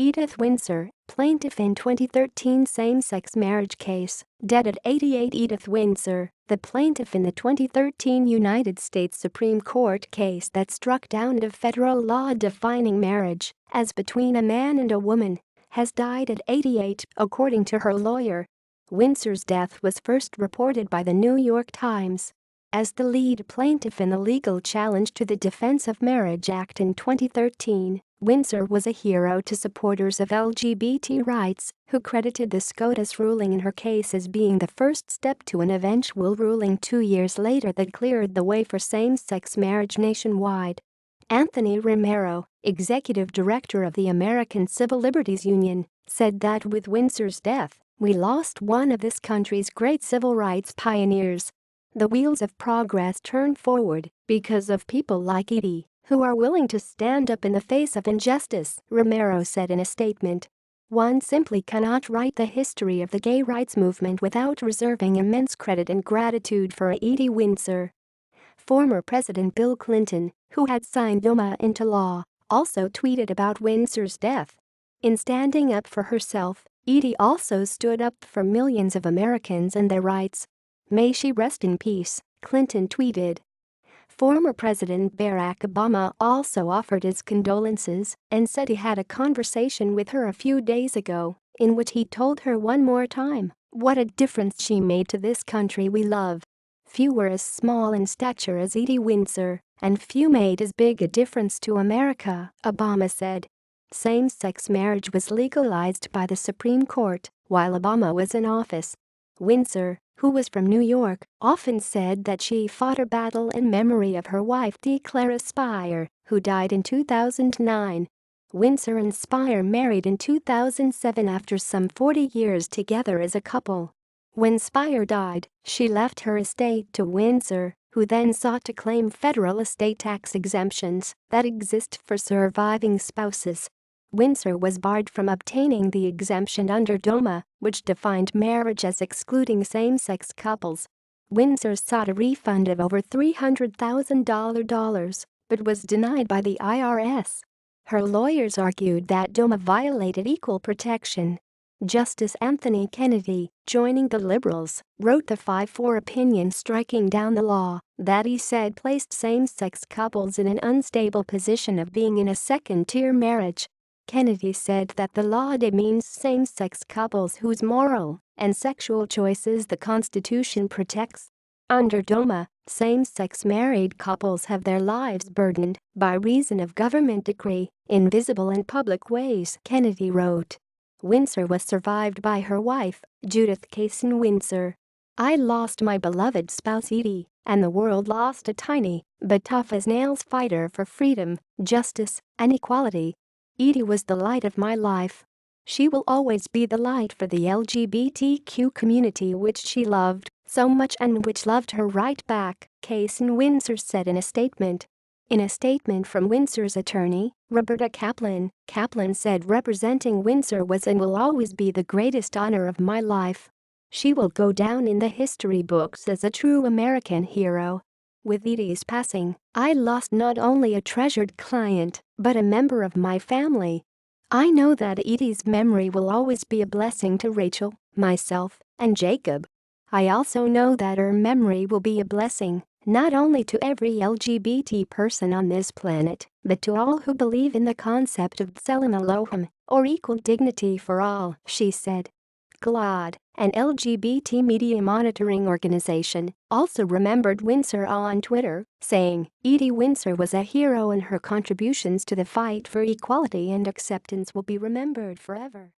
Edith Windsor, plaintiff in 2013 same-sex marriage case, dead at 88. Edith Windsor, the plaintiff in the 2013 United States Supreme Court case that struck down a federal law defining marriage as between a man and a woman, has died at 88, according to her lawyer. Windsor's death was first reported by the New York Times. As the lead plaintiff in the legal challenge to the Defense of Marriage Act in 2013, Windsor was a hero to supporters of LGBT rights, who credited the SCOTUS ruling in her case as being the first step to an eventual ruling 2 years later that cleared the way for same-sex marriage nationwide. Anthony Romero, executive director of the American Civil Liberties Union, said that with Windsor's death, we lost one of this country's great civil rights pioneers. The wheels of progress turn forward because of people like Edie, who are willing to stand up in the face of injustice, Romero said in a statement. One simply cannot write the history of the gay rights movement without reserving immense credit and gratitude for Edie Windsor. Former President Bill Clinton, who had signed DOMA into law, also tweeted about Windsor's death. In standing up for herself, Edie also stood up for millions of Americans and their rights. May she rest in peace, Clinton tweeted. Former President Barack Obama also offered his condolences and said he had a conversation with her a few days ago in which he told her one more time what a difference she made to this country we love. Few were as small in stature as Edie Windsor, and few made as big a difference to America, Obama said. Same-sex marriage was legalized by the Supreme Court while Obama was in office. Windsor, who was from New York, often said that she fought her battle in memory of her wife Clara Spire, who died in 2009. Windsor and Spire married in 2007 after some 40 years together as a couple. When Spire died, she left her estate to Windsor, who then sought to claim federal estate tax exemptions that exist for surviving spouses. Windsor was barred from obtaining the exemption under DOMA, which defined marriage as excluding same-sex couples. Windsor sought a refund of over $300,000, but was denied by the IRS. Her lawyers argued that DOMA violated equal protection. Justice Anthony Kennedy, joining the liberals, wrote the 5-4 opinion striking down the law that he said placed same-sex couples in an unstable position of being in a second-tier marriage. Kennedy said that the law demeans same-sex couples whose moral and sexual choices the Constitution protects. Under DOMA, same-sex married couples have their lives burdened by reason of government decree in visible and public ways, Kennedy wrote. Windsor was survived by her wife, Judith Windsor. I lost my beloved spouse Edie, and the world lost a tiny but tough-as-nails fighter for freedom, justice, and equality. Edie was the light of my life. She will always be the light for the LGBTQ community which she loved so much and which loved her right back, Windsor said in a statement. In a statement from Windsor's attorney, Roberta Kaplan, Kaplan said representing Windsor was and will always be the greatest honor of my life. She will go down in the history books as a true American hero. With Edie's passing, I lost not only a treasured client, but a member of my family. I know that Edie's memory will always be a blessing to Rachel, myself, and Jacob. I also know that her memory will be a blessing, not only to every LGBT person on this planet, but to all who believe in the concept of Tselem Elohim, or equal dignity for all, she said. GLAAD, an LGBT media monitoring organization, also remembered Windsor on Twitter, saying, Edie Windsor was a hero and her contributions to the fight for equality and acceptance will be remembered forever.